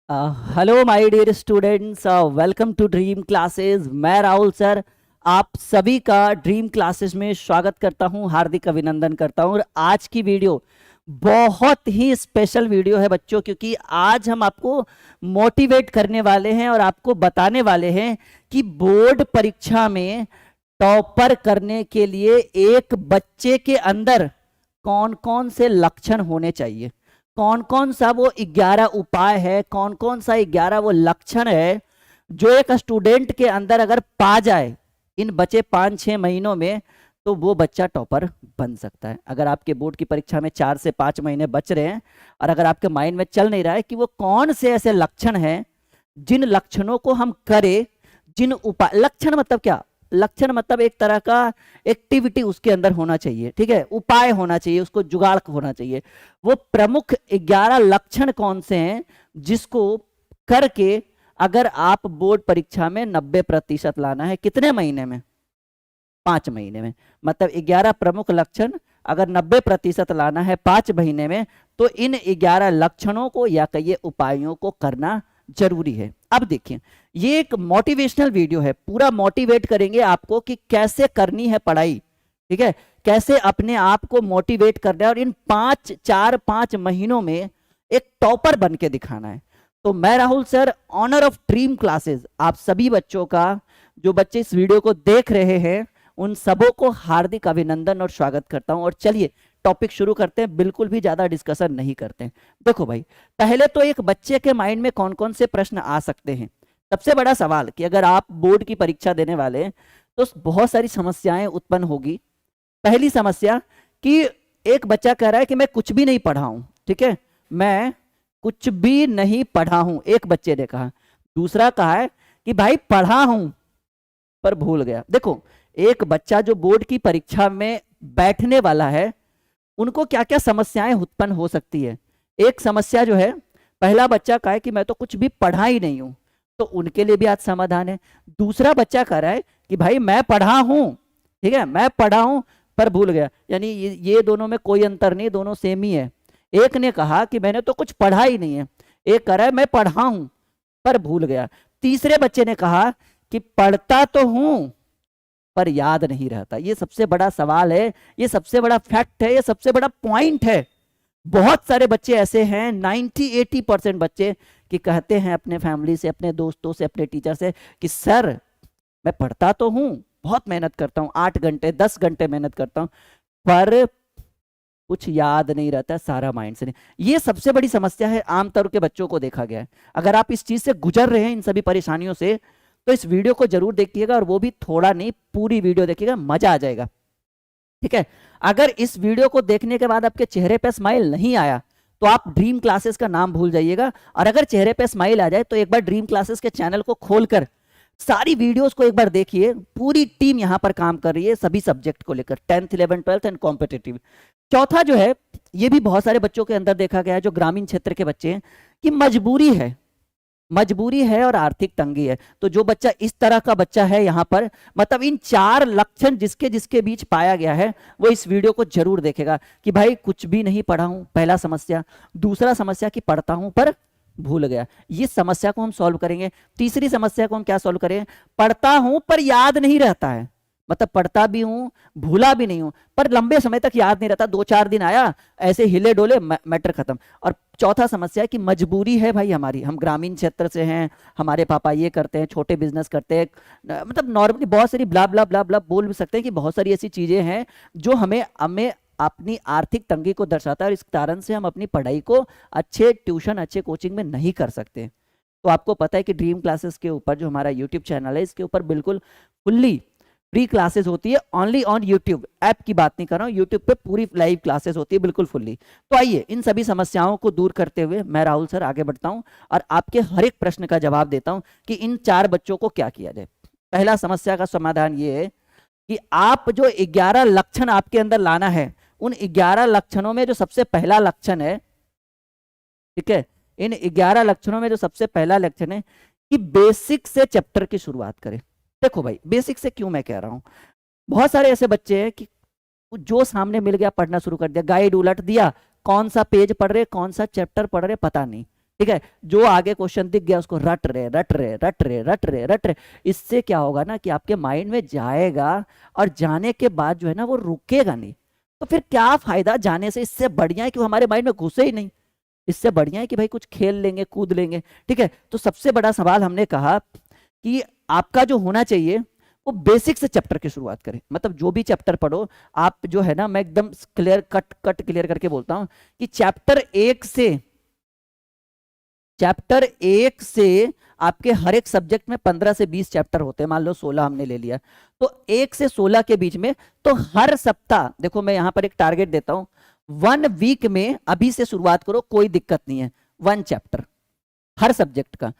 Hello my dear students, welcome to dream classes. मैं Rahul sir आप सभी का ड्रीम क्लासेस में स्वागत करता हूं, हार्दिक अभिनंदन करता हूं। और आज की वीडियो बहुत ही स्पेशल वीडियो है बच्चों, क्योंकि आज हम आपको मोटिवेट करने वाले हैं और आपको बताने वाले हैं कि बोर्ड परीक्षा में टॉपर करने के लिए एक बच्चे के अंदर कौन कौन से लक्षण होने चाहिए, कौन कौन सा वो 11 उपाय है, कौन कौन सा 11 वो लक्षण है जो एक स्टूडेंट के अंदर अगर पा जाए इन बचे 5-6 महीनों में, तो वो बच्चा टॉपर बन सकता है। अगर आपके बोर्ड की परीक्षा में 4 से 5 महीने बच रहे हैं और अगर आपके माइंड में चल नहीं रहा है कि वो कौन से ऐसे लक्षण हैं जिन लक्षणों को हम करें, जिन उपाय, लक्षण मतलब क्या, लक्षण मतलब एक तरह का एक्टिविटी उसके अंदर होना चाहिए, ठीक है, उपाय होना चाहिए, उसको जुगाड़ होना चाहिए। वो प्रमुख 11 लक्षण कौन से हैं जिसको करके अगर आप बोर्ड परीक्षा में 90% लाना है, कितने महीने में? 5 महीने में। मतलब 11 प्रमुख लक्षण अगर 90% लाना है 5 महीने में, तो इन 11 लक्षणों को या कहिए उपायों को करना जरूरी है। अब देखिए, ये एक मोटिवेशनल वीडियो है, पूरा मोटिवेट करेंगे आपको कि कैसे करनी है पढ़ाई, ठीक है, कैसे अपने आप को मोटिवेट करना है और इन 4-5 महीनों में एक टॉपर बन के दिखाना है। तो मैं Rahul sir, owner of dream classes, आप सभी बच्चों का, जो बच्चे इस वीडियो को देख रहे हैं उन सबों को हार्दिक अभिनंदन और स्वागत करता हूं। और चलिए टॉपिक शुरू करते हैं, बिल्कुल भी ज्यादा डिस्कशन नहीं करते हैं। देखो भाई, पहले तो एक बच्चे के माइंड में कौन कौन से प्रश्न आ सकते हैं। सबसे बड़ा सवाल कि अगर आप बोर्ड की परीक्षा देने वाले हैं तो बहुत सारी समस्याएं उत्पन्न होगी। पहली समस्या कि एक बच्चा कह रहा है कि मैं कुछ भी नहीं पढ़ा हूं, ठीक है, मैं कुछ भी नहीं पढ़ा हूं, एक बच्चे ने कहा। दूसरा कहा है कि भाई पढ़ा हूं पर भूल गया। देखो, एक बच्चा जो बोर्ड की परीक्षा में बैठने वाला है, उनको क्या क्या समस्याएं उत्पन्न हो सकती है। एक समस्या जो है, पहला बच्चा कहा है कि मैं तो कुछ भी पढ़ा ही नहीं हूं, तो उनके लिए भी आज समाधान है। दूसरा बच्चा कह रहा है कि भाई मैं पढ़ा हूं, ठीक है, मैं पढ़ा हूं पर भूल गया, यानी ये दोनों में कोई अंतर नहीं, दोनों सेम ही है। एक ने कहा कि मैंने तो कुछ पढ़ा ही नहीं है, एक कह रहा है मैं पढ़ा हूं पर भूल गया। तीसरे बच्चे ने कहा कि पढ़ता तो हूं पर याद नहीं रहता। ये सबसे बड़ा सवाल है, ये सबसे बड़ा फैक्ट है, ये सबसे बड़ा पॉइंट है। बहुत सारे बच्चे ऐसे हैं, 90-80% बच्चे कि कहते हैं अपने फैमिली से, अपने दोस्तों से, अपने टीचर से कि सर मैं पढ़ता तो हूं, बहुत मेहनत करता हूं, 8 घंटे 10 घंटे मेहनत करता हूं, पर कुछ याद नहीं रहता, सारा माइंड से नहीं। ये सबसे बड़ी समस्या है, आमतौर के बच्चों को देखा गया है। अगर आप इस चीज से गुजर रहे हैं, इन सभी परेशानियों से, तो इस वीडियो को जरूर देखिएगा, और वो भी थोड़ा नहीं, पूरी वीडियो देखिएगा, मजा आ जाएगा, ठीक है। अगर इस वीडियो को देखने के बाद आपके चेहरे पे स्माइल नहीं आया तो आप ड्रीम क्लासेस का नाम भूल जाइएगा, और अगर चेहरे पे स्माइल आ जाए तो एक बार ड्रीम क्लासेस के चैनल को खोलकर सारी वीडियोस को एक बार देखिए। पूरी टीम यहां पर काम कर रही है सभी सब्जेक्ट को लेकर, 10th 11th 12th and competitive. चौथा जो है, ये भी बहुत सारे बच्चों के अंदर देखा गया है, जो ग्रामीण क्षेत्र के बच्चे हैं, कि मजबूरी है, मजबूरी है और आर्थिक तंगी है। तो जो बच्चा इस तरह का बच्चा है यहां पर, मतलब इन 4 लक्षण जिसके जिसके बीच पाया गया है, वो इस वीडियो को जरूर देखेगा कि भाई कुछ भी नहीं पढ़ा हूं, पहला समस्या। दूसरा समस्या कि पढ़ता हूं पर भूल गया, ये समस्या को हम सॉल्व करेंगे। तीसरी समस्या को हम क्या सॉल्व करेंगे, पढ़ता हूं पर याद नहीं रहता है, मतलब पढ़ता भी हूं, भूला भी नहीं हूं, पर लंबे समय तक याद नहीं रहता, 2-4 दिन आया ऐसे हिले डोले, मैटर खत्म। और चौथा समस्या है कि मजबूरी है भाई हमारी, हम ग्रामीण क्षेत्र से हैं, हमारे पापा ये करते हैं, छोटे बिजनेस करते हैं, मतलब नॉर्मली बहुत सारी ब्ला ब्ला ब्ला ब्ला बोल भी सकते हैं कि बहुत सारी ऐसी चीजें हैं जो हमें हमें अपनी आर्थिक तंगी को दर्शाता है, और इस कारण से हम अपनी पढ़ाई को अच्छे ट्यूशन, अच्छे कोचिंग में नहीं कर सकते। तो आपको पता है कि ड्रीम क्लासेस के ऊपर जो हमारा यूट्यूब चैनल है, इसके ऊपर बिल्कुल फुल्ली फ्री क्लासेस होती है, ओनली ऑन यूट्यूब, ऐप की बात नहीं कर रहा हूं, यूट्यूब पे पूरी लाइव क्लासेस होती है बिल्कुल फुल्ली। तो आइए इन सभी समस्याओं को दूर करते हुए मैं राहुल सर आगे बढ़ता हूं और आपके हर एक प्रश्न का जवाब देता हूं कि इन 4 बच्चों को क्या किया जाए। पहला समस्या का समाधान ये है कि आप जो 11 लक्षण आपके अंदर लाना है, उन 11 लक्षणों में जो सबसे पहला लक्षण है, ठीक है, इन 11 लक्षणों में जो सबसे पहला लक्षण है कि बेसिक से चैप्टर की शुरुआत करें। देखो भाई, बेसिक से क्यों मैं कह रहा हूं, बहुत सारे ऐसे बच्चे हैं कि जो सामने मिल गया पढ़ना शुरू कर दिया, गाइड उलट दिया, कौन सा पेज पढ़ रहे, कौन सा चैप्टर पढ़ रहे पता नहीं, ठीक है, जो आगे क्वेश्चन दिख गया उसको रट रहे रट रहे रट रहे रट रहे रट रहे। इससे क्या होगा ना कि आपके माइंड में जाएगा और जाने के बाद जो है ना वो रुकेगा नहीं। तो फिर क्या फायदा जाने से? इससे बढ़िया है कि वो हमारे माइंड में घुसे ही नहीं। इससे बढ़िया है कि भाई कुछ खेल लेंगे, कूद लेंगे। ठीक है, तो सबसे बड़ा सवाल हमने कहा कि आपका जो होना चाहिए वो बेसिक से चैप्टर की शुरुआत करें। मतलब जो भी चैप्टर पढ़ो आप जो है ना, मैं एकदम क्लियर कट क्लियर करके बोलता हूं कि चैप्टर 1 से आपके हर एक सब्जेक्ट में 15 से 20 चैप्टर होते हैं। मान लो 16 हमने ले लिया, तो 1 से 16 के बीच में, तो हर सप्ताह देखो मैं यहां पर एक टारगेट देता हूं, 1 वीक में अभी से शुरुआत करो, कोई दिक्कत नहीं है। 1 चैप्टर हर सब्जेक्ट का,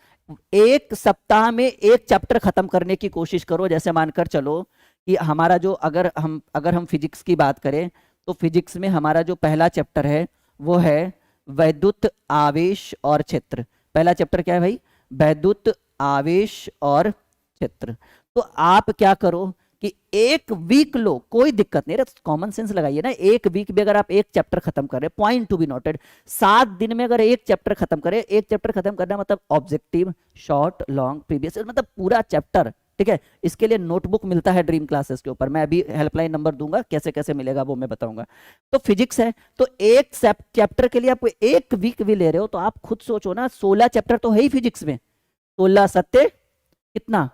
एक सप्ताह में एक चैप्टर खत्म करने की कोशिश करो। जैसे मानकर चलो कि हमारा जो अगर हम फिजिक्स की बात करें तो फिजिक्स में हमारा जो पहला चैप्टर है वो है वैद्युत आवेश और क्षेत्र। पहला चैप्टर क्या है भाई? वैद्युत आवेश और क्षेत्र। तो आप क्या करो कि 1 वीक लो, कोई दिक्कत नहीं, कॉमन सेंस लगाइए ना। 1 वीक में अगर आप एक चैप्टर खत्म कर रहे, पॉइंट टू बी नोटेड, 7 दिन में अगर एक चैप्टर खत्म करें, एक चैप्टर खत्म करना मतलब ऑब्जेक्टिव, शॉर्ट, लॉन्ग, प्रीवियस, मतलब पूरा चैप्टर। ठीक है, इसके लिए नोटबुक मिलता है ड्रीम क्लासेस के ऊपर, मैं अभी हेल्पलाइन नंबर दूंगा, कैसे कैसे मिलेगा वो मैं बताऊंगा। तो फिजिक्स है, तो एक चैप्टर के लिए आप 1 वीक भी ले रहे हो, तो आप खुद सोचो ना, 16 चैप्टर तो है ही फिजिक्स में। 16 सत्ते कितना?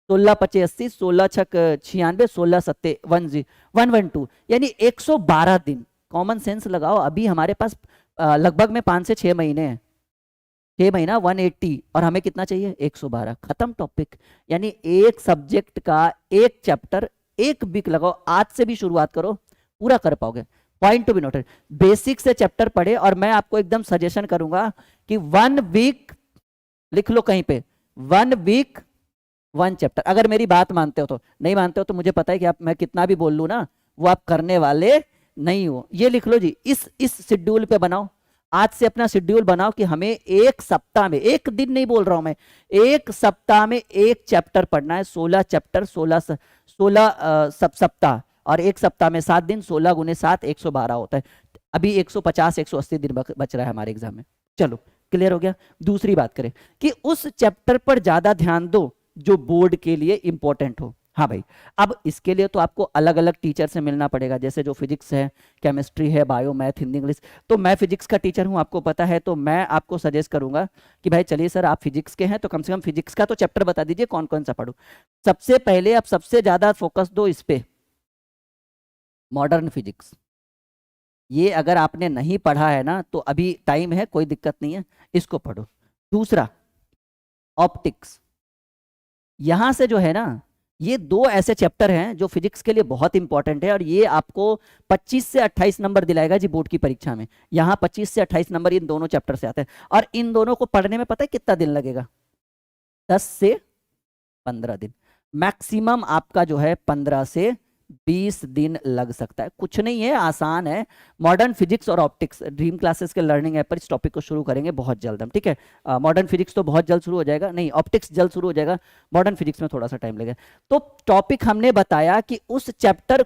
16 पचे 80, 16 छक 96, 16 सत्ते 112, यानी 112 दिन। कॉमन सेंस लगाओ, अभी हमारे पास लगभग में 5 से 6 महीने हैं। 6 महीना 180, और हमें कितना चाहिए? 112। खत्म टॉपिक। यानी एक सब्जेक्ट का एक चैप्टर 1 वीक लगाओ, आज से भी शुरुआत करो, पूरा कर पाओगे। Point to be noted, basic से चैप्टर पढ़े, और मैं आपको एकदम सजेशन करूंगा कि 1 वीक लिख लो कहीं पे, 1 वीक 1 चैप्टर। अगर मेरी बात मानते हो तो, नहीं मानते हो तो मुझे पता है कि आप, मैं कितना भी बोल लूं ना, वो आप करने वाले नहीं हो। ये लिख लो जी, इस शेड्यूल पे बनाओ, आज से अपना शेड्यूल बनाओ कि हमें एक सप्ताह में, एक दिन नहीं बोल रहा हूं मैं, एक सप्ताह में एक चैप्टर पढ़ना है। 16 चैप्टर, 16 सप्ताह, और एक सप्ताह में 7 दिन, 16 गुने 7 112 होता है। अभी 150 180 दिन बच रहा है हमारे एग्जाम में। चलो क्लियर हो गया। दूसरी बात करें कि उस चैप्टर पर ज्यादा ध्यान दो जो बोर्ड के लिए इंपॉर्टेंट हो। हाँ भाई, अब इसके लिए तो आपको अलग अलग टीचर से मिलना पड़ेगा, जैसे जो फिजिक्स है, केमिस्ट्री है, बायो, मैथ, हिंदी, इंग्लिश। तो मैं फिजिक्स का टीचर हूं, आपको पता है, तो मैं आपको सजेस्ट करूंगा कि भाई चलिए सर, आप फिजिक्स के हैं तो कम से कम फिजिक्स का तो चैप्टर बता दीजिए कौन कौन सा पढ़ूं। सबसे पहले आप सबसे ज्यादा फोकस दो इस पे, मॉडर्न फिजिक्स। ये अगर आपने नहीं पढ़ा है ना तो अभी टाइम है, कोई दिक्कत नहीं है, इसको पढ़ो। दूसरा ऑप्टिक्स। यहां से जो है ना, ये 2 ऐसे चैप्टर हैं जो फिजिक्स के लिए बहुत इंपॉर्टेंट है, और ये आपको 25 से 28 नंबर दिलाएगा जी बोर्ड की परीक्षा में। यहां 25 से 28 नंबर इन दोनों चैप्टर से आते हैं, और इन दोनों को पढ़ने में पता है कितना दिन लगेगा? 10 से 15 दिन मैक्सिमम, आपका जो है 15 से 20 दिन लग सकता है। कुछ नहीं है, आसान है। मॉडर्न फिजिक्स और ऑप्टिक्स, ड्रीम क्लासेस के लर्निंग ऐप पर इस टॉपिक को शुरू करेंगे बहुत जल्द हम। ठीक है, मॉडर्न फिजिक्स तो बहुत जल्द शुरू हो जाएगा, नहीं ऑप्टिक्स जल्द शुरू हो जाएगा, मॉडर्न फिजिक्स में थोड़ा सा टाइम लगेगा। तो टॉपिक हमने बताया कि उस चैप्टर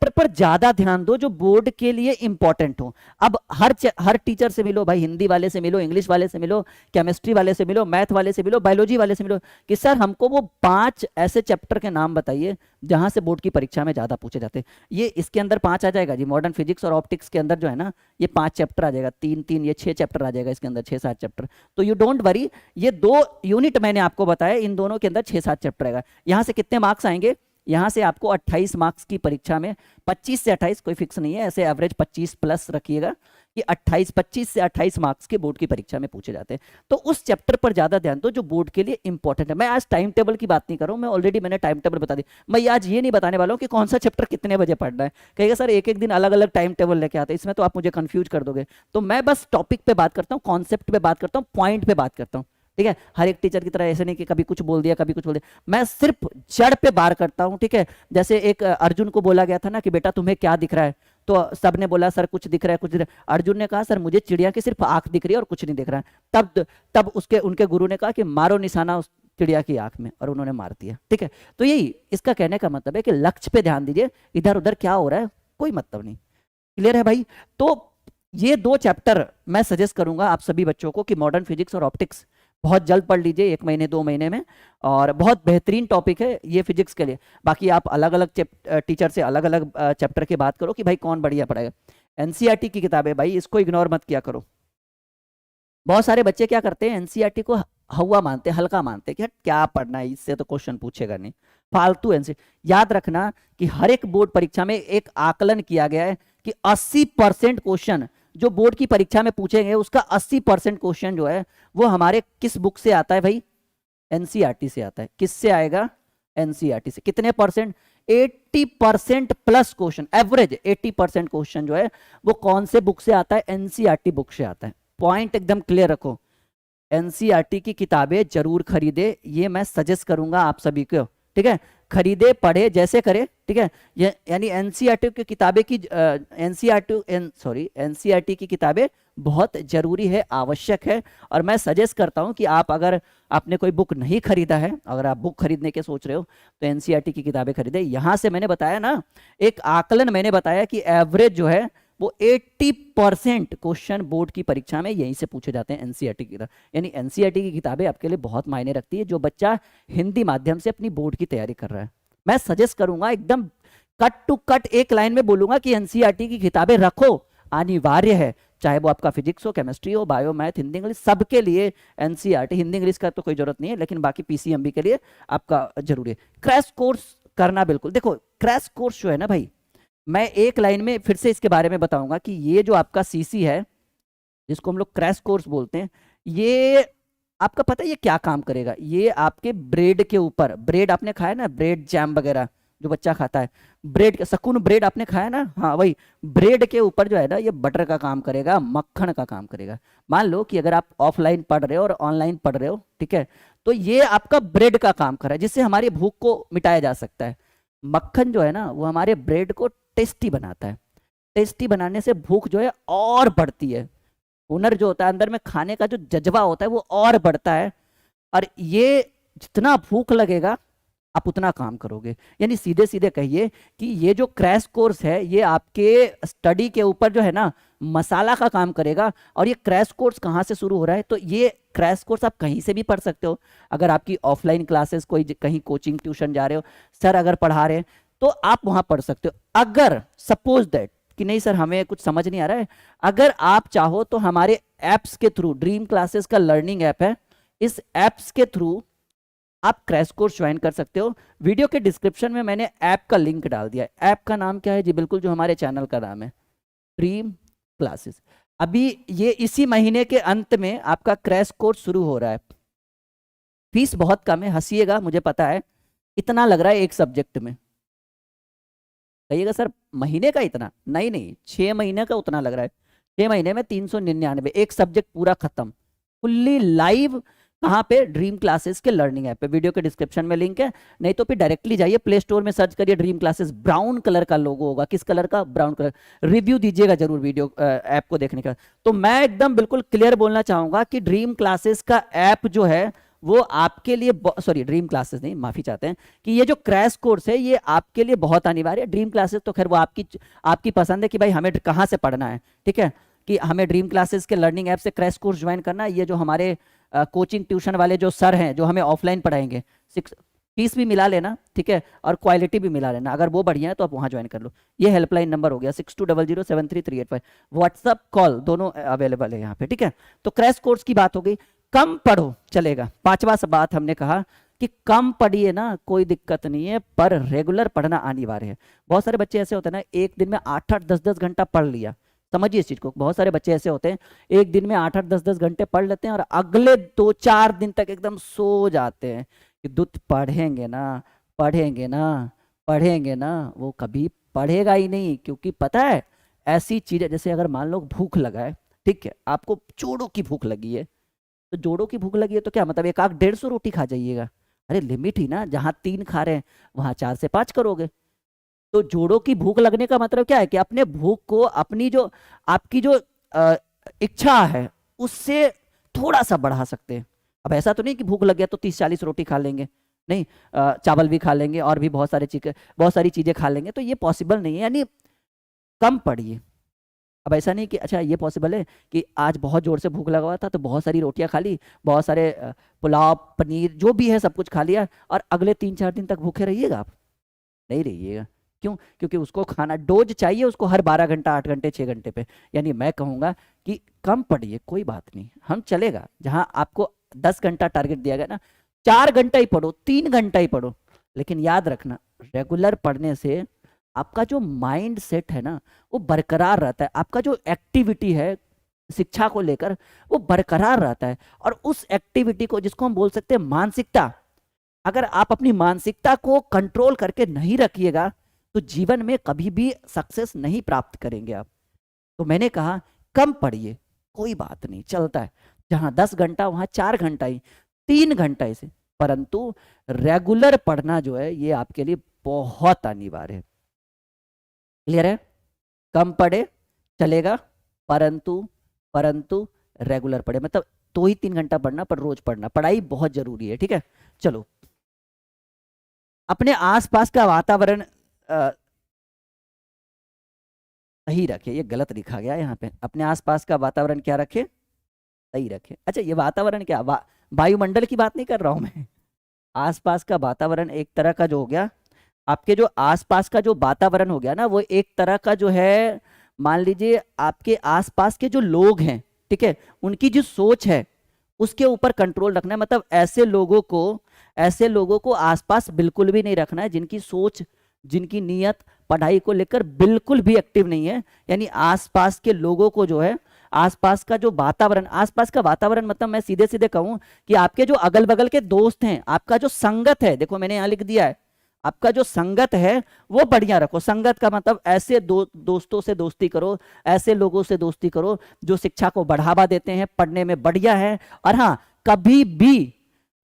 पर ज्यादा ध्यान दो जो बोर्ड के लिए इंपॉर्टेंट हो। अब हर टीचर से मिलो भाई, हिंदी वाले से मिलो, इंग्लिश वाले से मिलो, केमिस्ट्री वाले से मिलो, मैथ वाले से मिलो, बायोलॉजी वाले से मिलो, कि सर हमको वो 5 ऐसे चैप्टर के नाम बताइए जहां से बोर्ड की परीक्षा में ज्यादा पूछे जाते हैं। ये इसके अंदर 5 आ जाएगा जी, मॉडर्न फिजिक्स और ऑप्टिक्स के अंदर जो है ना, ये 5 चैप्टर आ जाएगा, 3 ये 6 चैप्टर आ जाएगा इसके अंदर, 6-7 चैप्टर। तो यू डोंट वरी, ये 2 यूनिट मैंने आपको बताया, इन दोनों के अंदर 6-7 चैप्टर आएगा। यहां से कितने मार्क्स आएंगे? यहां से आपको 28 मार्क्स की परीक्षा में, 25 से 28, कोई फिक्स नहीं है, ऐसे एवरेज 25 प्लस रखिएगा कि 25 से 28 मार्क्स के बोर्ड की परीक्षा में पूछे जाते हैं। तो उस चैप्टर पर ज्यादा ध्यान दो जो बोर्ड के लिए इंपॉर्टेंट है। मैं आज टाइम टेबल की बात नहीं कर रहा हूं, मैं ऑलरेडी मैंने टाइम टेबल बता दी। मैं आज ये नहीं बताने वाला हूं कि कौन सा चैप्टर कितने बजे पढ़ना है। कहेगा सर एक एक दिन अलग अलग टाइम टेबल लेके आते हैं, इसमें तो आप मुझे कंफ्यूज कर दोगे। तो मैं बस टॉपिक पे बात करता हूँ, कॉन्सेप्ट पे बात करता हूँ, पॉइंट पे बात करता हूँ। ठीक है, हर एक टीचर की तरह ऐसे नहीं कि कभी कुछ बोल दिया कभी कुछ बोल दिया, मैं सिर्फ जड़ पे बार करता हूं। ठीक है, जैसे एक अर्जुन को बोला गया था ना कि बेटा तुम्हें क्या दिख रहा है, तो सबने बोला सर कुछ दिख रहा है, कुछ दिख रहा है। अर्जुन ने कहा सर मुझे चिड़िया की सिर्फ आंख दिख रही है और कुछ नहीं दिख रहा है। तब उसके उनके गुरु ने कहा कि मारो निशाना उस चिड़िया की आंख में, और उन्होंने मार दिया। ठीक है, तो यही इसका कहने का मतलब है कि लक्ष्य पे ध्यान दीजिए, इधर उधर क्या हो रहा है कोई मतलब नहीं। क्लियर है भाई? तो ये 2 चैप्टर मैं सजेस्ट करूंगा आप सभी बच्चों को कि मॉडर्न फिजिक्स और ऑप्टिक्स बहुत जल्द पढ़ लीजिए, 1 महीने 2 महीने में, और बहुत बेहतरीन टॉपिक है ये फिजिक्स के लिए। बाकी आप अलग अलग टीचर से अलग अलग चैप्टर की बात करो कि भाई कौन बढ़िया पढ़ेगा। एनसीईआरटी की किताब है भाई, इसको इग्नोर मत किया करो। बहुत सारे बच्चे क्या करते हैं, एनसीईआरटी को हवा मानते हैं, हल्का मानते हैं कि क्या पढ़ना है, इससे तो क्वेश्चन पूछेगा नहीं, फालतू एनसीईआरटी। याद रखना कि हर एक बोर्ड परीक्षा में एक आकलन किया गया है कि 80% क्वेश्चन जो बोर्ड की परीक्षा में पूछेंगे उसका 80% क्वेश्चन जो है वो हमारे किस बुक से आता है भाई, एनसीईआरटी से आता है। किससे आएगा, एनसीईआरटी से। कितने percent, 80% plus question, average 80% question जो है वो कौन से बुक से आता है, एनसीईआरटी बुक से आता है। पॉइंट एकदम क्लियर रखो, एनसीईआरटी की किताबें जरूर खरीदे, ये मैं सजेस्ट करूंगा आप सभी को, ठीक है। खरीदे, पढ़े, जैसे करे, ठीक है। यानी एनसीईआरटी की किताबें की एनसीईआरटी की किताबें बहुत जरूरी है, आवश्यक है। और मैं सजेस्ट करता हूं कि आप, अगर आपने कोई बुक नहीं खरीदा है, अगर आप बुक खरीदने के सोच रहे हो तो एनसीईआरटी की किताबें खरीदे। यहां से मैंने बताया ना, एक आकलन मैंने बताया कि एवरेज जो है वो 80% क्वेश्चन बोर्ड की परीक्षा में यहीं से पूछे जाते हैं, एनसीईआरटी की किताब। यानी एनसीईआरटी की किताबें आपके लिए बहुत मायने रखती है जो बच्चा हिंदी माध्यम से अपनी बोर्ड की तैयारी कर रहा है। मैं सजेस्ट करूंगा, एकदम कट टू कट एक लाइन में बोलूंगा कि एनसीईआरटी की किताबें रखो, अनिवार्य है। चाहे वो आपका फिजिक्स हो, केमिस्ट्री हो, बायो, मैथ, हिंदी, इंग्लिश, सबके लिए एनसीईआरटी। हिंदी इंग्लिश का तो कोई जरूरत नहीं है, लेकिन बाकी पीसीएमबी के लिए आपका जरूरी है। क्रैश कोर्स करना बिल्कुल, देखो क्रैश कोर्स जो है ना भाई, मैं एक लाइन में फिर से इसके बारे में बताऊंगा कि ये जो आपका सीसी है, जिसको हम लोग क्रैश कोर्स बोलते हैं, ये आपका पता है ये क्या काम करेगा। ये आपके ब्रेड के ऊपर, ब्रेड आपने खाया ना, ब्रेड जैम वगैरह जो बच्चा खाता है, ब्रेड, सकून ब्रेड आपने खाया ना, हाँ वही ब्रेड के ऊपर जो है ना, ये बटर का काम करेगा, मक्खन का काम करेगा। मान लो कि अगर आप ऑफलाइन पढ़ रहे हो और ऑनलाइन पढ़ रहे हो, ठीक है, तो ये आपका ब्रेड का काम कर रहा है, जिससे हमारी भूख को मिटाया जा सकता है। मक्खन जो है ना वो हमारे ब्रेड को टेस्टी बनाता है, टेस्टी बनाने से भूख जो है और बढ़ती है, हुनर जो होता है अंदर में, खाने का जो जज्बा होता है वो और बढ़ता है। और ये जितना भूख लगेगा आप उतना काम करोगे। यानी सीधे सीधे कहिए कि ये जो क्रैश कोर्स है ये आपके स्टडी के ऊपर जो है ना मसाला का काम करेगा। और ये क्रैश कोर्स कहाँ से शुरू हो रहा है, तो ये क्रैश कोर्स आप कहीं से भी पढ़ सकते हो। अगर आपकी ऑफलाइन क्लासेस, कोई कहीं कोचिंग ट्यूशन जा रहे हो, सर अगर पढ़ा रहे हैं तो आप वहां पढ़ सकते हो। अगर सपोज दैट कि नहीं सर हमें कुछ समझ नहीं आ रहा है, अगर आप चाहो तो हमारे एप्स के थ्रू, ड्रीम क्लासेस का लर्निंग ऐप है, इस एप्स के थ्रू आप क्रैश कोर्स ज्वाइन कर सकते हो। वीडियो के डिस्क्रिप्शन में मैंने ऐप का लिंक डाल दिया है। ऐप का नाम क्या है जी, बिल्कुल जो हमारे चैनल का नाम है, ड्रीम क्लासेस। अभी ये इसी महीने के अंत में आपका क्रैश कोर्स शुरू हो रहा है। फीस बहुत कम है, हंसिएगा मुझे पता है, इतना लग रहा है एक सब्जेक्ट में। कहिएगा सर महीने का इतना, नहीं नहीं 6 महीने का उतना लग रहा है। 6 महीने में 399, एक सब्जेक्ट पूरा खत्म, फुल्ली लाइव। कहाँ पे, ड्रीम क्लासेस के लर्निंग ऐप पे, वीडियो के डिस्क्रिप्शन में लिंक है, नहीं तो फिर डायरेक्टली जाइए प्ले स्टोर में सर्च करिए ड्रीम क्लासेस, ब्राउन कलर का लोगो होगा। किस कलर का, ब्राउन कलर। रिव्यू दीजिएगा जरूर वीडियो ऐप को देखने का। तो मैं एकदम बिल्कुल क्लियर बोलना चाहूंगा कि ड्रीम क्लासेस का ऐप जो है वो आपके लिए, सॉरी ड्रीम क्लासेस नहीं, माफी चाहते हैं, कि ये जो क्रैश कोर्स है ये आपके लिए बहुत अनिवार्य है। ड्रीम क्लासेस तो खैर वो आपकी पसंद है कि भाई हमें कहाँ से पढ़ना है, ठीक है, कि हमें ड्रीम क्लासेस के लर्निंग ऐप से क्रैश कोर्स ज्वाइन करना है। ये जो हमारे कोचिंग ट्यूशन वाले जो सर हैं जो हमें ऑफलाइन पढ़ाएंगे, फीस भी मिला लेना, ठीक है, और क्वालिटी भी मिला लेना। अगर वो बढ़िया है तो आप वहां ज्वाइन कर लो। ये हेल्पलाइन नंबर हो गया 6200733385, व्हाट्सअप कॉल दोनों अवेलेबल है यहाँ पे, ठीक है। तो क्रैश कोर्स की बात हो गई। कम पढ़ो चलेगा, 5वां बात हमने कहा कि कम पढ़िए ना, कोई दिक्कत नहीं है, पर रेगुलर पढ़ना अनिवार्य है। बहुत सारे बच्चे ऐसे होते हैं ना, एक दिन में 8-8 10-10 घंटा पढ़ लिया, समझिए इस चीज को। बहुत सारे बच्चे ऐसे होते हैं एक दिन में 8-8 10-10 घंटे पढ़ लेते हैं और अगले 2-4 दिन तक एकदम सो जाते हैं कि दुत पढ़ेंगे ना, पढ़ेंगे ना, पढ़ेंगे ना, वो कभी पढ़ेगा ही नहीं। क्योंकि पता है ऐसी चीजें, जैसे अगर मान लो भूख लगा है, ठीक है, आपको जोड़ों की भूख लगी है, तो जोड़ों की भूख लगी है तो क्या मतलब, एक आग 150 रोटी खा जाइएगा? अरे लिमिट ही ना, जहां 3 खा रहे हैं वहां 4 से 5 करोगे। तो जोड़ों की भूख लगने का मतलब क्या है कि अपने भूख को, अपनी जो आपकी जो इच्छा है उससे थोड़ा सा बढ़ा सकते हैं। अब ऐसा तो नहीं कि भूख लग गया तो 30-40 रोटी खा लेंगे, नहीं, चावल भी खा लेंगे और भी बहुत सारी चीजें खा लेंगे, तो ये पॉसिबल नहीं है। यानी कम पढ़िए, अब ऐसा नहीं कि अच्छा ये पॉसिबल है कि आज बहुत जोर से भूख लगा हुआ था तो बहुत सारी रोटियां खा ली, बहुत सारे पुलाव पनीर जो भी है सब कुछ खा लिया और अगले 3-4 दिन तक भूखे रहिएगा आप? नहीं रहिएगा। क्यों? क्योंकि उसको खाना डोज चाहिए उसको हर 12 घंटा 8 घंटे 6 घंटे पे। यानी मैं कहूँगा कि कम पढ़िए, कोई बात नहीं, हम चलेगा। जहाँ आपको 10 घंटा टारगेट दिया गया ना, 4 घंटा ही पढ़ो, 3 घंटा ही पढ़ो, लेकिन याद रखना रेगुलर पढ़ने से आपका जो माइंड सेट है ना वो बरकरार रहता है, आपका जो एक्टिविटी है शिक्षा को लेकर वो बरकरार रहता है। और उस एक्टिविटी को जिसको हम बोल सकते हैं मानसिकता, अगर आप अपनी मानसिकता को कंट्रोल करके नहीं रखिएगा तो जीवन में कभी भी सक्सेस नहीं प्राप्त करेंगे आप। तो मैंने कहा कम पढ़िए, कोई बात नहीं, चलता है। जहां 10 घंटा वहां 4 घंटा ही, 3 घंटा ही से, परंतु रेगुलर पढ़ना जो है ये आपके लिए बहुत अनिवार्य है। क्लियर है? कम पढ़े चलेगा, परंतु परंतु रेगुलर पढ़े, मतलब तो ही 3 घंटा पढ़ना, पर रोज पढ़ना, पढ़ाई बहुत जरूरी है। ठीक है, चलो अपने आसपास का वातावरण सही रखे। ये गलत लिखा गया यहाँ पे, अपने आसपास का वातावरण क्या रखे? सही रखे। अच्छा ये वातावरण क्या, वायुमंडल की बात नहीं कर रहा हूं मैं। आसपास का वातावरण एक तरह का जो हो गया, आपके जो आसपास का जो वातावरण हो गया ना वो एक तरह का जो है, मान लीजिए आपके आसपास के जो लोग हैं, ठीक है, उनकी जो सोच है उसके ऊपर कंट्रोल रखना है। मतलब ऐसे लोगों को आसपास बिल्कुल भी नहीं रखना है जिनकी सोच, जिनकी नीयत पढ़ाई को लेकर बिल्कुल भी एक्टिव नहीं है। यानी आसपास के लोगों को जो है, आसपास का जो वातावरण, आसपास का वातावरण मतलब मैं सीधे सीधे कहूं कि आपके जो अगल बगल के दोस्त हैं, आपका जो संगत है, देखो मैंने यहां लिख दिया है, आपका जो संगत है वो बढ़िया रखो। संगत का मतलब ऐसे दोस्तों से दोस्ती करो, ऐसे लोगों से दोस्ती करो जो शिक्षा को बढ़ावा देते हैं, पढ़ने में बढ़िया है। और हाँ, कभी भी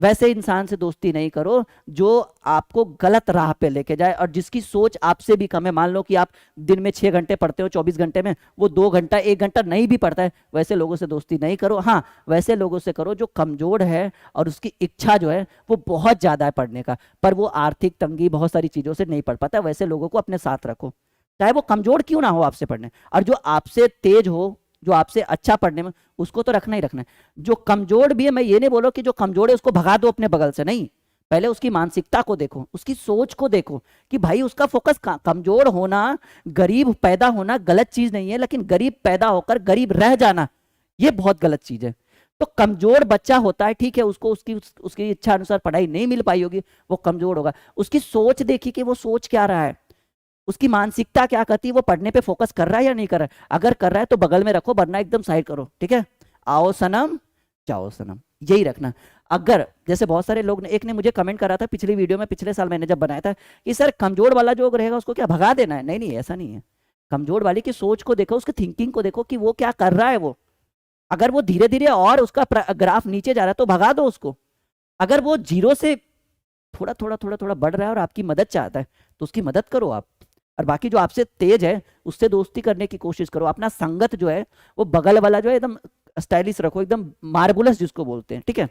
वैसे इंसान से दोस्ती नहीं करो जो आपको गलत राह पे लेके जाए और जिसकी सोच आपसे भी कम है। मान लो कि आप दिन में 6 घंटे पढ़ते हो, 24 घंटे में वो 2 घंटा 1 घंटा नहीं भी पढ़ता है, वैसे लोगों से दोस्ती नहीं करो। हाँ, वैसे लोगों से करो जो कमजोर है और उसकी इच्छा जो है वो बहुत ज्यादा है पढ़ने का, पर वो आर्थिक तंगी बहुत सारी चीजों से नहीं पढ़ पाता, वैसे लोगों को अपने साथ रखो, चाहे वो कमजोर क्यों ना हो आपसे पढ़ने। और जो आपसे तेज हो, जो आपसे अच्छा पढ़ने में, उसको तो रखना ही रखना है। जो कमजोर भी है, मैं ये नहीं बोलो कि जो कमजोर है उसको भगा दो अपने बगल से, नहीं, पहले उसकी मानसिकता को देखो, उसकी सोच को देखो कि भाई उसका फोकस कमजोर होना, गरीब पैदा होना गलत चीज नहीं है, लेकिन गरीब पैदा होकर गरीब रह जाना ये बहुत गलत चीज है। तो कमजोर बच्चा होता है, ठीक है, उसको उसकी इच्छा अनुसार पढ़ाई नहीं मिल पाई होगी, वो कमजोर होगा। उसकी सोच देखी कि वो सोच क्या रहा है, उसकी मानसिकता क्या कहती है, वो पढ़ने पे फोकस कर रहा है या नहीं कर रहा है। अगर कर रहा है तो बगल में रखो, वरना एकदम साइड करो। ठीक है, आओ सनम जाओ सनम, यही रखना। अगर जैसे बहुत सारे लोग ने, एक ने मुझे कमेंट करा था पिछली वीडियो में, पिछले साल मैंने जब बनाया था कि सर कमजोर वाला जो रहेगा उसको क्या भगा देना है? नहीं नहीं, ऐसा नहीं है। कमजोर वाले की सोच को देखो, उसकी थिंकिंग को देखो कि वो क्या कर रहा है। वो अगर वो धीरे धीरे और उसका ग्राफ नीचे जा रहा है तो भगा दो उसको। अगर वो जीरो से थोड़ा थोड़ा थोड़ा थोड़ा बढ़ रहा है और आपकी मदद चाहता है तो उसकी मदद करो आप। और बाकी जो आपसे तेज है उससे दोस्ती करने की कोशिश करो। अपना संगत जो है वो बगल वाला जो है एकदम स्टाइलिश रखो, एकदम मार्बुलस जिसको बोलते हैं। ठीक है,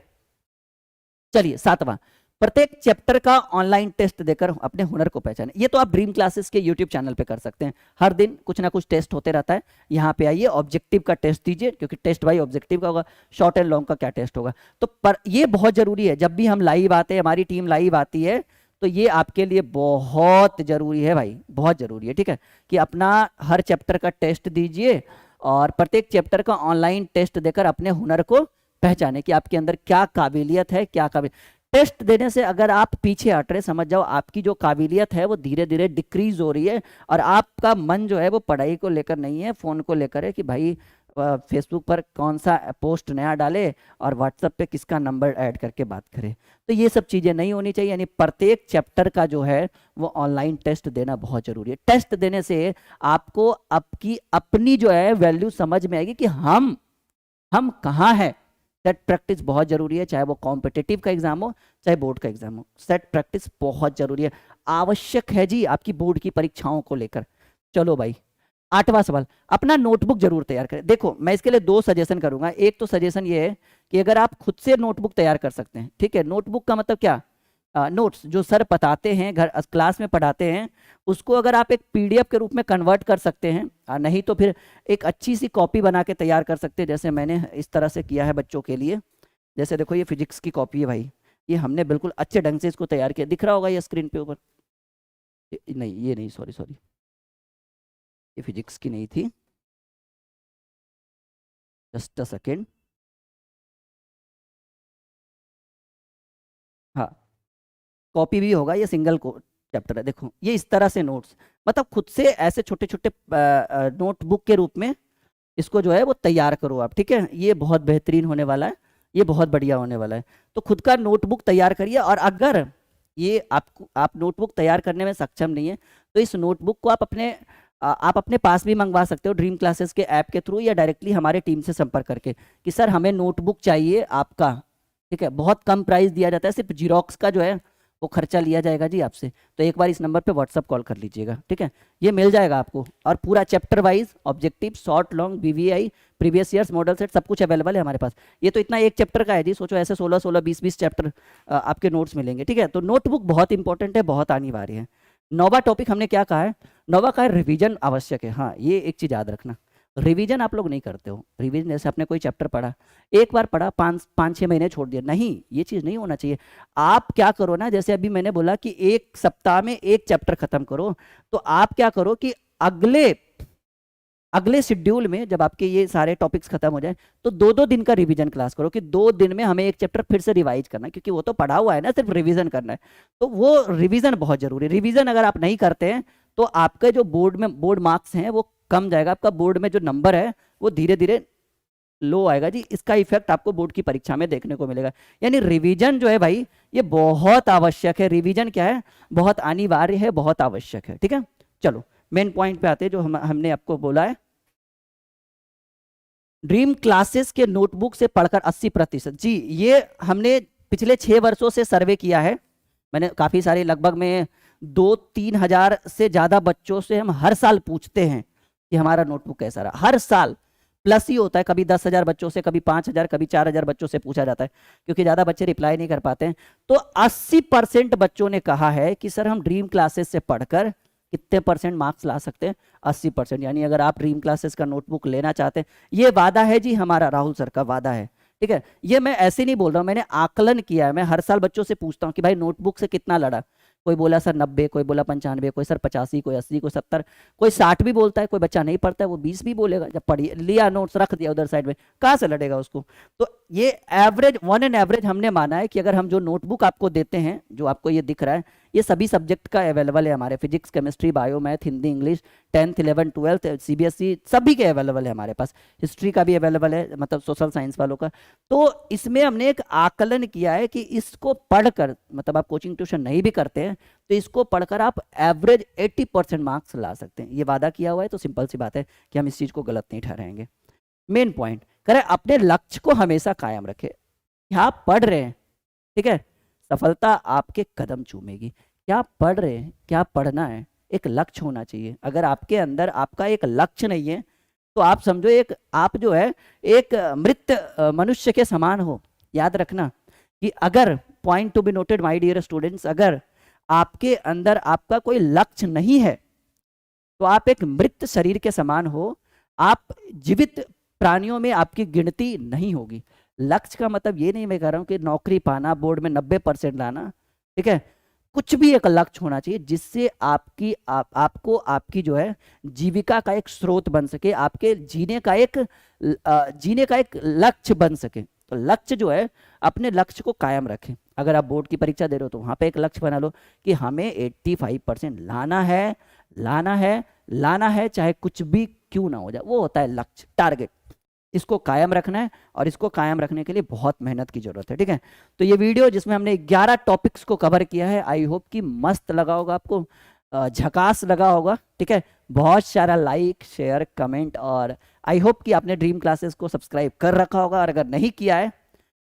चलिए 7वां, प्रत्येक चैप्टर का ऑनलाइन टेस्ट देकर अपने हुनर को पहचाने। ये तो आप ड्रीम क्लासेस के यूट्यूब चैनल पे कर सकते हैं, हर दिन कुछ ना कुछ टेस्ट होते रहता है। यहाँ पे आइए, ऑब्जेक्टिव का टेस्ट दीजिए, क्योंकि टेस्ट भाई ऑब्जेक्टिव का होगा, शॉर्ट एंड लॉन्ग का क्या टेस्ट होगा। तो पर ये बहुत जरूरी है, जब भी हम लाइव आते हैं, हमारी टीम लाइव आती है, तो ये आपके लिए बहुत जरूरी है भाई, बहुत जरूरी है। ठीक है, कि अपना हर चैप्टर का टेस्ट दीजिए और प्रत्येक चैप्टर का ऑनलाइन टेस्ट देकर अपने हुनर को पहचाने कि आपके अंदर क्या काबिलियत है, क्या टेस्ट देने से अगर आप पीछे हट रहे, समझ जाओ आपकी जो काबिलियत है वो धीरे धीरे डिक्रीज हो रही है और आपका मन जो है वो पढ़ाई को लेकर नहीं है, फोन को लेकर है कि भाई फेसबुक पर कौन सा पोस्ट नया डाले और व्हाट्सएप पे किसका नंबर ऐड करके बात करे। तो ये सब चीजें नहीं होनी चाहिए। यानी प्रत्येक चैप्टर का जो है वो ऑनलाइन टेस्ट देना बहुत जरूरी है। टेस्ट देने से आपको आपकी अपनी जो है वैल्यू समझ में आएगी कि हम कहाँ हैं। सेट प्रैक्टिस बहुत जरूरी है, चाहे वो कॉम्पिटिटिव का एग्जाम हो चाहे बोर्ड का एग्जाम हो, सेट प्रैक्टिस बहुत जरूरी है, आवश्यक है जी आपकी बोर्ड की परीक्षाओं को लेकर। चलो भाई 8वां सवाल, अपना नोटबुक जरूर तैयार करें। देखो मैं इसके लिए 2 सजेशन करूंगा। एक तो सजेशन ये है कि अगर आप खुद से नोटबुक तैयार कर सकते हैं, ठीक है, नोटबुक का मतलब क्या, नोट्स जो सर बताते हैं घर क्लास में पढ़ाते हैं, उसको अगर आप एक पीडीएफ के रूप में कन्वर्ट कर सकते हैं, नहीं तो फिर एक अच्छी सी कॉपी बना के तैयार कर सकते हैं, जैसे मैंने इस तरह से किया है बच्चों के लिए। जैसे देखो ये फिजिक्स की कॉपी है भाई, ये हमने बिल्कुल अच्छे ढंग से इसको तैयार किया, दिख रहा होगा ये स्क्रीन पे ऊपर। नहीं ये नहीं, सॉरी सॉरी, ये फिजिक्स की नहीं थी, जस्ट अ सेकेंड। हाँ कॉपी भी होगा, ये सिंगल को चैप्टर है। देखो ये इस तरह से नोट्स, मतलब खुद से ऐसे छोटे छोटे नोटबुक के रूप में इसको जो है वो तैयार करो आप, ठीक है। ये बहुत बेहतरीन होने वाला है, ये बहुत बढ़िया होने वाला है। तो खुद का नोटबुक तैयार करिए, और अगर ये आपको आप नोटबुक तैयार करने में सक्षम नहीं है तो इस नोटबुक को आप अपने पास भी मंगवा सकते हो ड्रीम क्लासेस के ऐप के थ्रू, या डायरेक्टली हमारे टीम से संपर्क करके कि सर हमें नोटबुक चाहिए आपका, ठीक है। बहुत कम प्राइस दिया जाता है, सिर्फ जीरोक्स का जो है वो खर्चा लिया जाएगा जी आपसे। तो एक बार इस नंबर पे व्हाट्सअप कॉल कर लीजिएगा, ठीक है। ये मिल जाएगा आपको, और पूरा chapter wise objective, short long, BVI, previous years, model set, सब कुछ अवेलेबल है हमारे पास। ये तो इतना एक चैप्टर का है जी, सोचो ऐसे 16 20 चैप्टर आपके नोट्स मिलेंगे, ठीक है। तो नोटबुक बहुत इंपॉर्टेंट है, बहुत अनिवार्य है। नौवा टॉपिक हमने क्या कहा है, नौवा का है रिवीजन आवश्यक है। हाँ ये एक चीज याद रखना, रिवीजन आप लोग नहीं करते हो। रिवीजन जैसे आपने कोई चैप्टर पढ़ा, एक बार पढ़ा, 5-6 महीने छोड़ दिया, नहीं, ये चीज नहीं होना चाहिए। आप क्या करो ना, जैसे अभी मैंने बोला कि एक सप्ताह में एक चैप्टर खत्म करो, तो आप क्या करो कि अगले शेड्यूल में जब आपके ये सारे टॉपिक्स खत्म हो जाए तो 2-2 दिन का रिवीजन क्लास करो, कि 2 दिन में हमें एक चैप्टर फिर से रिवाइज करना है, क्योंकि वो तो पढ़ा हुआ है ना, सिर्फ रिवीजन करना है। तो वो रिवीजन बहुत जरूरी है। रिवीजन अगर आप नहीं करते हैं तो आपके जो बोर्ड मार्क्स हैं वो कम जाएगा, आपका बोर्ड में जो नंबर है वो धीरे धीरे लो आएगा जी। इसका इफेक्ट आपको बोर्ड की परीक्षा में देखने को मिलेगा। यानी रिवीजन जो है भाई ये बहुत आवश्यक है। रिवीजन क्या है, बहुत अनिवार्य है, बहुत आवश्यक है, ठीक है। चलो मेन पॉइंट पे आते हैं, जो हमने आपको बोला है, ड्रीम क्लासेस के नोटबुक से पढ़कर 80%। जी ये हमने पिछले 6 वर्षों से सर्वे किया है, मैंने काफी सारे, लगभग में 2-3 हजार से ज्यादा बच्चों से हम हर साल पूछते हैं कि हमारा नोटबुक कैसा रहा। हर साल प्लस ही होता है, कभी 10,000 बच्चों से, कभी 5,000, कभी 4,000 बच्चों से पूछा जाता है, क्योंकि ज्यादा बच्चे रिप्लाई नहीं कर पाते हैं। तो 80% बच्चों ने कहा है कि सर हम ड्रीम क्लासेस से पढ़कर कितने परसेंट मार्क्स ला सकते हैं, 80%। यानी अगर आप ड्रीम क्लासेस का नोटबुक लेना चाहते हैं, ये वादा है जी हमारा, राहुल सर का वादा है, ठीक है। ये मैं ऐसे नहीं बोल रहा हूं, मैंने आकलन किया है। मैं हर साल बच्चों से पूछता हूं कि भाई नोटबुक से कितना लड़ा, कोई बोला सर 90, कोई बोला 95, कोई सर 85, कोई 80, कोई 70, कोई 60 भी बोलता है। कोई बच्चा नहीं पढ़ता है वो 20 भी बोलेगा, जब पढ़िए लिया नोट्स रख दिया उधर साइड में, कहाँ से लड़ेगा उसको। तो ये एवरेज, वन एंड एवरेज हमने माना है कि अगर हम जो नोटबुक आपको देते हैं, जो आपको ये दिख रहा है, ये सभी सब्जेक्ट का अवेलेबल है हमारे, physics, chemistry, bio, math, Hindi, English, 10th 11th 12th CBSE सभी के अवेलेबल है हमारे पास। हिस्ट्री का भी अवेलेबल है, मतलब सोशल साइंस वालों का। तो इसमें हमने एक आकलन किया है कि इसको पढ़कर, मतलब आप कोचिंग ट्यूशन नहीं भी करते हैं तो इसको पढ़कर आप एवरेज 80% मार्क्स ला सकते हैं। ये वादा किया हुआ है, तो सिंपल सी बात है कि हम इस चीज को गलत नहीं ठहराएंगे। मेन पॉइंट करें, अपने लक्ष्य को हमेशा कायम रखें। क्या पढ़ रहे हैं, ठीक है, सफलता आपके कदम चूमेगी। क्या पढ़ रहे हैं, क्या पढ़ना है, एक लक्ष्य होना चाहिए। अगर आपके अंदर आपका एक लक्ष्य नहीं है तो आप समझो एक, आप जो है एक मृत मनुष्य के समान हो। याद रखना कि अगर, point to be noted my dear students, अगर आपके अंदर आपका कोई लक्ष्य नहीं है तो आप एक मृत शरीर के समान हो। आप जीवित प्राणियों में आपकी गिनती नहीं होगी। लक्ष्य का मतलब ये नहीं मैं कह रहा हूं कि नौकरी पाना, बोर्ड में 90% लाना, ठीक है। कुछ भी एक लक्ष्य होना चाहिए जिससे आपको आपकी जो है जीविका का एक स्रोत बन सके, आपके जीने का एक लक्ष्य बन सके। तो लक्ष्य जो है, अपने लक्ष्य को कायम रखें। अगर आप बोर्ड की परीक्षा दे रहे हो तो वहां पे एक लक्ष्य बना लो कि हमें 85% लाना है, चाहे कुछ भी क्यों ना हो जाए। वो होता है लक्ष्य, टारगेट। इसको कायम रखना है, और इसको कायम रखने के लिए बहुत मेहनत की जरूरत है, ठीक है। तो ये वीडियो जिसमें हमने 11 टॉपिक्स को कवर किया है, आई होप कि मस्त लगा होगा आपको, झकास लगा होगा, ठीक है। बहुत सारा लाइक, शेयर, कमेंट, और आई होप कि आपने ड्रीम क्लासेस को सब्सक्राइब कर रखा होगा। और अगर नहीं किया है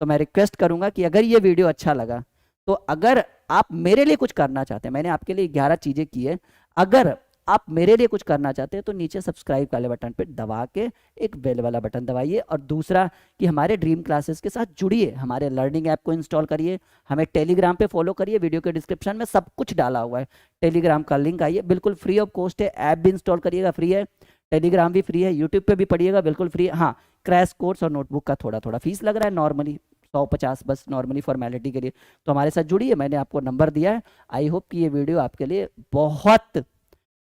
तो मैं रिक्वेस्ट करूंगा कि अगर ये वीडियो अच्छा लगा तो अगर आप मेरे लिए कुछ करना चाहते हैं, मैंने आपके लिए 11 चीजें की है, अगर आप मेरे लिए कुछ करना चाहते हैं तो नीचे सब्सक्राइब वाले बटन पे दबा के एक बेल वाला बटन दबाइए। और दूसरा कि हमारे ड्रीम क्लासेस के साथ जुड़िए, हमारे लर्निंग ऐप को इंस्टॉल करिए, हमें टेलीग्राम पे फॉलो करिए, वीडियो के डिस्क्रिप्शन में सब कुछ डाला हुआ है, टेलीग्राम का लिंक आइए, बिल्कुल फ्री ऑफ कॉस्ट है, ऐप भी इंस्टॉल करिएगा फ्री है, टेलीग्राम भी फ्री है, यूट्यूब पे भी पढ़िएगा बिल्कुल फ्री है। हाँ, क्रैश कोर्स और नोटबुक का थोड़ा थोड़ा फीस लग रहा है, नॉर्मली 150 बस नॉर्मली फॉर्मेलिटी के लिए। तो हमारे साथ जुड़िए, मैंने आपको नंबर दिया है। आई होप कि ये वीडियो आपके लिए बहुत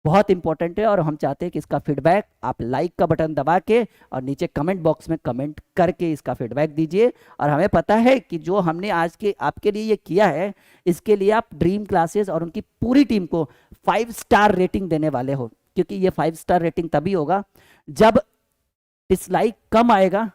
बहुत इंपॉर्टेंट है और हम चाहते हैं कि इसका फीडबैक आप लाइक का बटन दबा के और नीचे कमेंट बॉक्स में कमेंट करके इसका फीडबैक दीजिए। और हमें पता है कि जो हमने आज के आपके लिए ये किया है, इसके लिए आप ड्रीम क्लासेस और उनकी पूरी टीम को 5 स्टार रेटिंग देने वाले हो, क्योंकि ये 5 स्टार रेटिंग तभी होगा जब डिसलाइक कम आएगा,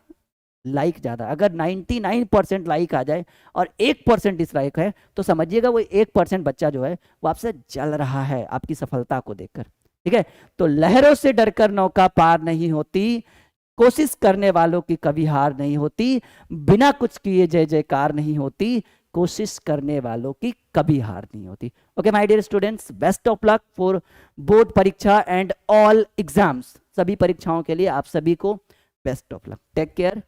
लाइक ज़्यादा। अगर 99% लाइक आ जाए और 1% डिसलाइक है तो समझिएगा वो 1% बच्चा जो है वो आपसे जल रहा है आपकी सफलता को देखकर, ठीक है। तो लहरों से डरकर नौका पार नहीं होती, कोशिश करने वालों की कभी हार नहीं होती, बिना कुछ किए जय जयकार नहीं होती, कोशिश करने वालों की कभी हार नहीं होती। Okay my dear students, best of luck for board परीक्षा एंड ऑल एग्जाम्स। सभी परीक्षाओं के लिए आप सभी को best of luck. Take care.